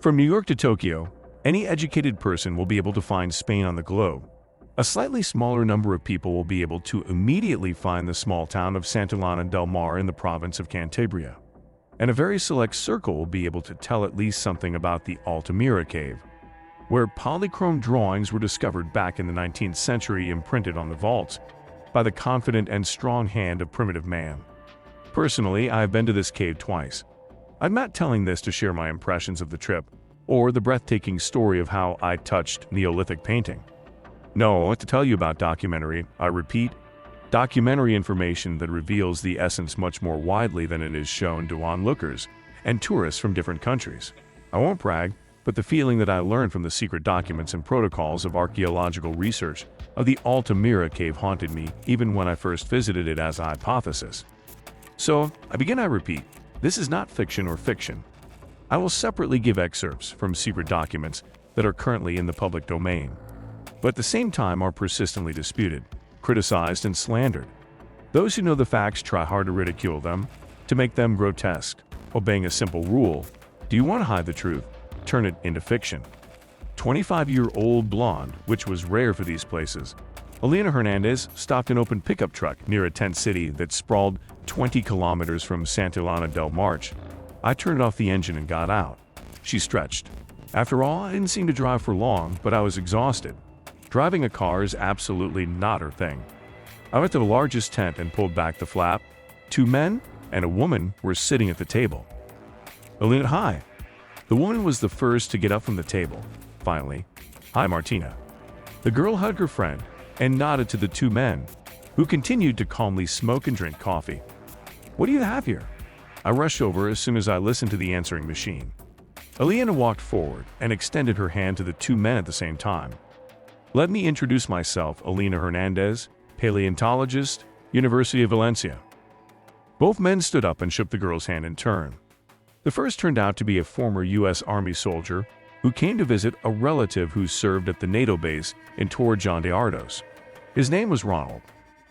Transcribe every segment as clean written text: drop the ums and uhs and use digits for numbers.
From New York to Tokyo, any educated person will be able to find Spain on the globe. A slightly smaller number of people will be able to immediately find the small town of Santillana del Mar in the province of Cantabria. And a very select circle will be able to tell at least something about the Altamira Cave, where polychrome drawings were discovered back in the 19th century imprinted on the vaults by the confident and strong hand of primitive man. Personally, I have been to this cave twice. I'm not telling this to share my impressions of the trip or the breathtaking story of how I touched Neolithic painting. No, I want to tell you about documentary, I repeat, documentary information that reveals the essence much more widely than it is shown to onlookers and tourists from different countries. I won't brag, but the feeling that I learned from the secret documents and protocols of archaeological research of the Altamira Cave haunted me even when I first visited it as a hypothesis. So, I repeat, this is not fiction or fiction. I will separately give excerpts from secret documents that are currently in the public domain, but at the same time are persistently disputed, criticized, and slandered. Those who know the facts try hard to ridicule them, to make them grotesque, obeying a simple rule: do you want to hide the truth? Turn it into fiction. 25-year-old blonde, which was rare for these places, Elena Hernandez stopped an open pickup truck near a tent city that sprawled 20 kilometers from Santillana del Mar. I turned off the engine and got out. She stretched. After all, I didn't seem to drive for long, but I was exhausted. Driving a car is absolutely not her thing. I went to the largest tent and pulled back the flap. 2 men and a woman were sitting at the table. Elena, hi. The woman was the first to get up from the table. Finally, hi, Martina. The girl hugged her friend and nodded to the 2 men, who continued to calmly smoke and drink coffee. What do you have here? I rushed over as soon as I listened to the answering machine. Elena walked forward and extended her hand to the 2 men at the same time. Let me introduce myself, Elena Hernandez, paleontologist, University of Valencia. Both men stood up and shook the girl's hand in turn. The first turned out to be a former U.S. Army soldier who came to visit a relative who served at the NATO base in Torrejón de Ardoz. His name was Ronald.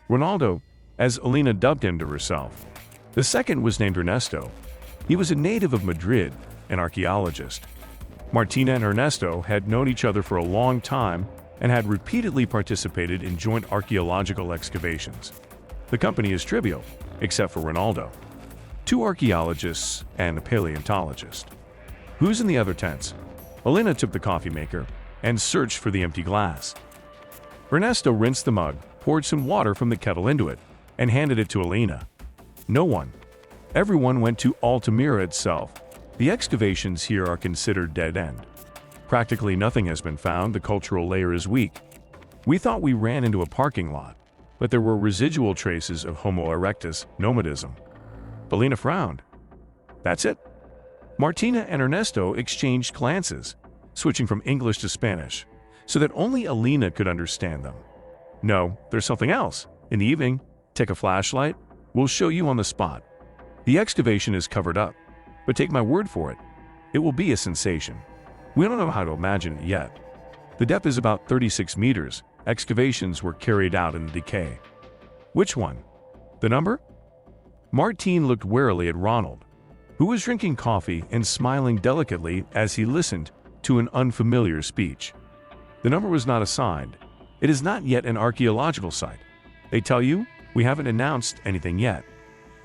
Ronaldo, as Elena dubbed him to herself. The second was named Ernesto. He was a native of Madrid, an archaeologist. Martina and Ernesto had known each other for a long time and had repeatedly participated in joint archaeological excavations. The company is trivial, except for Ronaldo. 2 archaeologists and a paleontologist. Who's in the other tents? Elena took the coffee maker and searched for the empty glass. Ernesto rinsed the mug, poured some water from the kettle into it, and handed it to Elena. No one. Everyone went to Altamira itself. The excavations here are considered dead-end. Practically nothing has been found. The cultural layer is weak. We thought we ran into a parking lot, but there were residual traces of Homo erectus nomadism. Elena frowned. That's it? Martina and Ernesto exchanged glances, switching from English to Spanish, so that only Elena could understand them. No, there's something else. In the evening, take a flashlight. We'll show you on the spot. The excavation is covered up, but take my word for it, it will be a sensation. We don't know how to imagine it yet. The depth is about 36 meters. Excavations were carried out in the decay. Which one? The number? Martine looked warily at Ronald, who was drinking coffee and smiling delicately as he listened to an unfamiliar speech. The number was not assigned. It is not yet an archaeological site. They tell you, we haven't announced anything yet.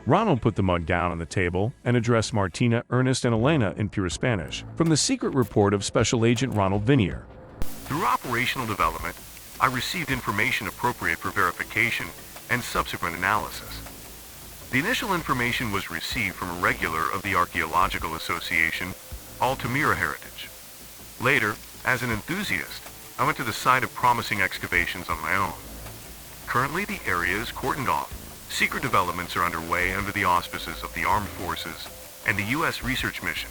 Ronald put the mug down on the table and addressed Martina, Ernest, and Elena in pure Spanish. From the secret report of Special Agent Ronald Vinier. Through operational development, I received information appropriate for verification and subsequent analysis. The initial information was received from a regular of the Archaeological Association, Altamira Heritage. Later, as an enthusiast, I went to the site of promising excavations on my own. Currently, the area is cordoned off. Secret developments are underway under the auspices of the Armed Forces and the U.S. Research Mission.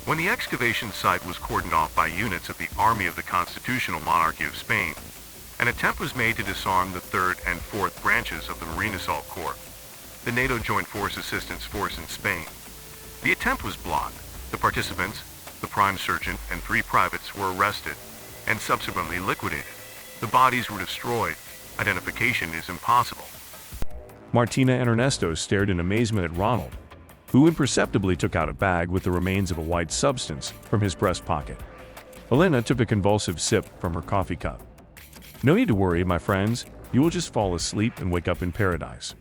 When the excavation site was cordoned off by units of the Army of the Constitutional Monarchy of Spain, an attempt was made to disarm the 3rd and 4th branches of the Marine Assault Corps, the NATO Joint Force Assistance Force in Spain. The attempt was blocked. The participants, the prime sergeant, and 3 privates were arrested and subsequently liquidated. The bodies were destroyed. Identification is impossible. Martina and Ernesto stared in amazement at Ronald. who imperceptibly took out a bag with the remains of a white substance from his breast pocket. Elena took a convulsive sip from her coffee cup. "No need to worry, my friends. You will just fall asleep and wake up in paradise."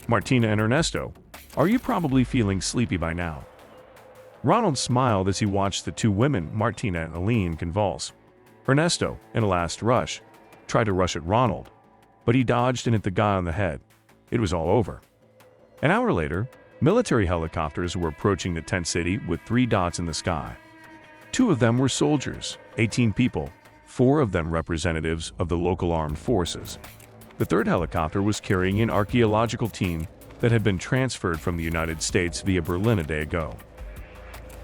"Martina and Ernesto, are you probably feeling sleepy by now?" Ronald smiled as he watched the two women, Martina and Aline, convulse. Ernesto, in a last rush, tried to rush at Ronald, but he dodged and hit the guy on the head. It was all over. An hour later, military helicopters were approaching the tent city with 3 dots in the sky. 2 of them were soldiers, 18 people, 4 of them representatives of the local armed forces. The third helicopter was carrying an archaeological team that had been transferred from the United States via Berlin a day ago.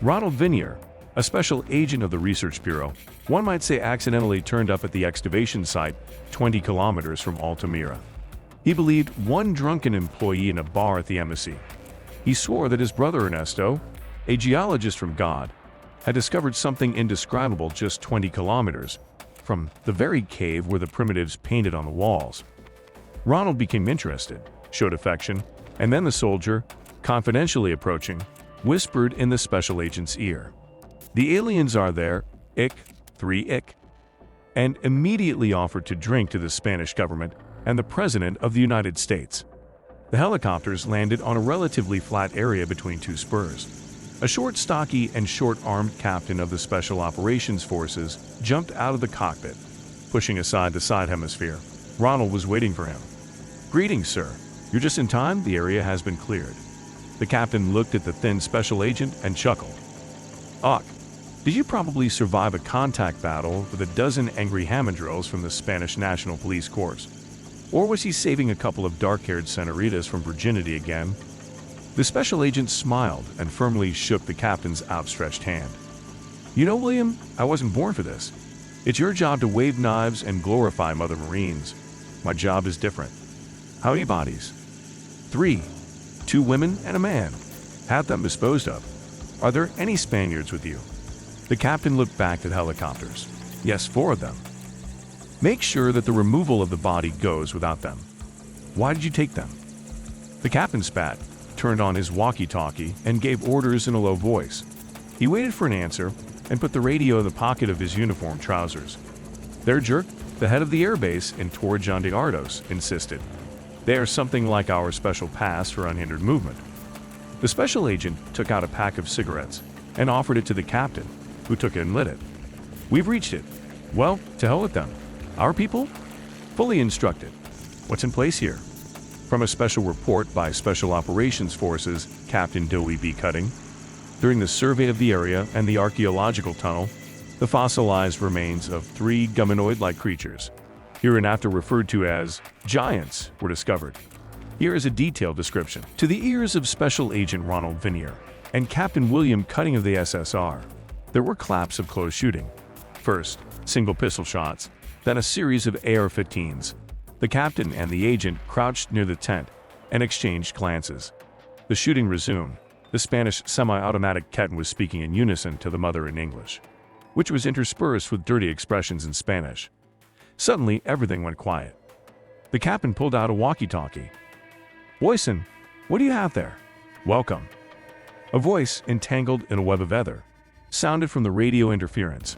Ronald Vinier, a special agent of the Research Bureau, one might say accidentally turned up at the excavation site 20 kilometers from Altamira. He believed one drunken employee in a bar at the embassy. He swore that his brother Ernesto, a geologist from God, had discovered something indescribable just 20 kilometers from the very cave where the primitives painted on the walls. Ronald became interested, showed affection, and then the soldier, confidentially approaching, whispered in the special agent's ear, "The aliens are there, ick, 3 ick," and immediately offered to drink to the Spanish government and the President of the United States. The helicopters landed on a relatively flat area between 2 spurs. A short, stocky, and short-armed captain of the Special Operations Forces jumped out of the cockpit, pushing aside the side hemisphere. Ronald was waiting for him. "Greetings, sir. You're just in time. The area has been cleared." The captain looked at the thin special agent and chuckled. "Ugh, did you probably survive a contact battle with a dozen angry hamadrills from the Spanish National Police Corps? Or was he saving a couple of dark-haired senoritas from virginity again?" The special agent smiled and firmly shook the captain's outstretched hand. "You know, William, I wasn't born for this. It's your job to wave knives and glorify Mother Marines. My job is different. How many bodies?" 3. 2 women and a man. Have them disposed of. Are there any Spaniards with you?" The captain looked back at helicopters. "Yes, 4 of them." "Make sure that the removal of the body goes without them." "Why did you take them?" The captain spat, turned on his walkie-talkie, and gave orders in a low voice. He waited for an answer and put the radio in the pocket of his uniform trousers. "Their jerk, the head of the airbase in Torrejon de Ardos, insisted. They are something like our special pass for unhindered movement." The special agent took out a pack of cigarettes and offered it to the captain, who took it and lit it. "We've reached it. Well, to hell with them. Our people? Fully instructed. What's in place here?" From a special report by Special Operations Forces Captain Dowie B. Cutting, during the survey of the area and the archaeological tunnel, the fossilized remains of 3 gumanoid-like creatures, hereinafter referred to as giants, were discovered. Here is a detailed description. To the ears of Special Agent Ronald Vinier and Captain William Cutting of the SSR, there were claps of close shooting. First, single pistol shots, then a series of AR-15s. The captain and the agent crouched near the tent and exchanged glances. The shooting resumed. The Spanish semi-automatic Ketten was speaking in unison to the mother in English, which was interspersed with dirty expressions in Spanish. Suddenly, everything went quiet. The captain pulled out a walkie-talkie. "Boyson, what do you have there?" "Welcome." A voice, entangled in a web of ether, sounded from the radio interference.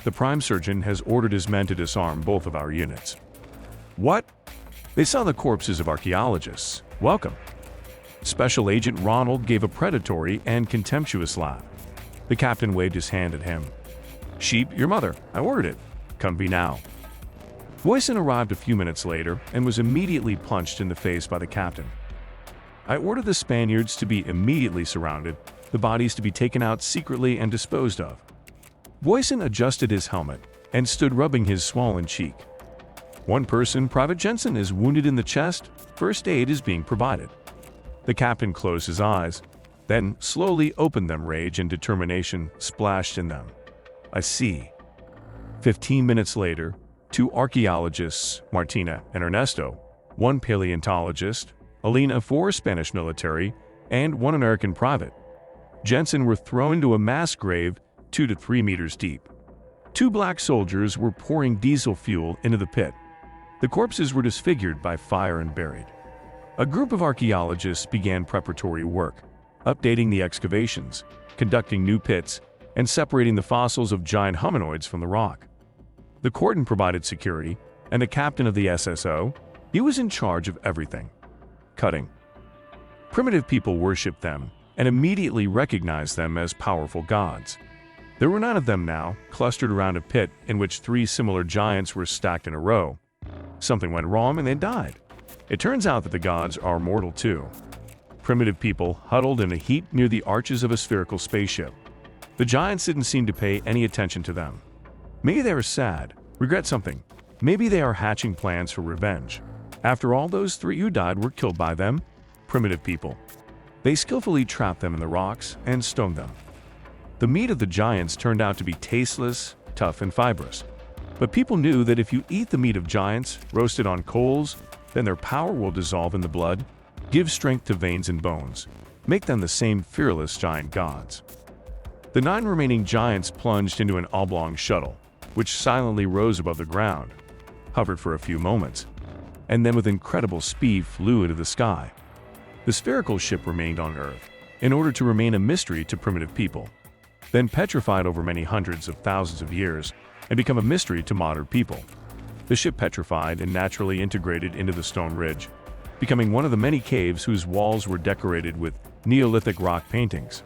"The prime surgeon has ordered his men to disarm both of our units." "What?" "They saw the corpses of archaeologists. Welcome." Special Agent Ronald gave a predatory and contemptuous laugh. The captain waved his hand at him. "Sheep, your mother. I ordered it. Come be now." Boyson arrived a few minutes later and was immediately punched in the face by the captain. "I ordered the Spaniards to be immediately surrounded, the bodies to be taken out secretly and disposed of." Boyson adjusted his helmet and stood rubbing his swollen cheek. "One person, Private Jensen, is wounded in the chest. First aid is being provided." The captain closed his eyes, then slowly opened them. Rage and determination splashed in them. "I see." 15 minutes later, 2 archaeologists, Martina and Ernesto, 1 paleontologist, Alina, 4 Spanish military, and 1 American private, Jensen, were thrown into a mass grave 2 to 3 meters deep. 2 black soldiers were pouring diesel fuel into the pit. The corpses were disfigured by fire and buried. A group of archaeologists began preparatory work. updating the excavations, conducting new pits, and separating the fossils of giant hominoids from the rock. The cordon provided security, and the captain of the SSO, he was in charge of everything. Cutting. Primitive people worshipped them and immediately recognized them as powerful gods. There were 9 of them now, clustered around a pit in which 3 similar giants were stacked in a row. Something went wrong and they died. It turns out that the gods are mortal too. Primitive people huddled in a heap near the arches of a spherical spaceship. The giants didn't seem to pay any attention to them. Maybe they were sad, regret something. Maybe they are hatching plans for revenge. After all, those 3 who died were killed by them, primitive people. They skillfully trapped them in the rocks and stoned them. The meat of the giants turned out to be tasteless, tough, and fibrous. But people knew that if you eat the meat of giants, roasted on coals, then their power will dissolve in the blood, give strength to veins and bones, make them the same fearless giant gods. The 9 remaining giants plunged into an oblong shuttle, which silently rose above the ground, hovered for a few moments, and then with incredible speed flew into the sky. The spherical ship remained on Earth, in order to remain a mystery to primitive people, then petrified over many hundreds of thousands of years and become a mystery to modern people. The ship petrified and naturally integrated into the stone ridge, becoming one of the many caves whose walls were decorated with Neolithic rock paintings.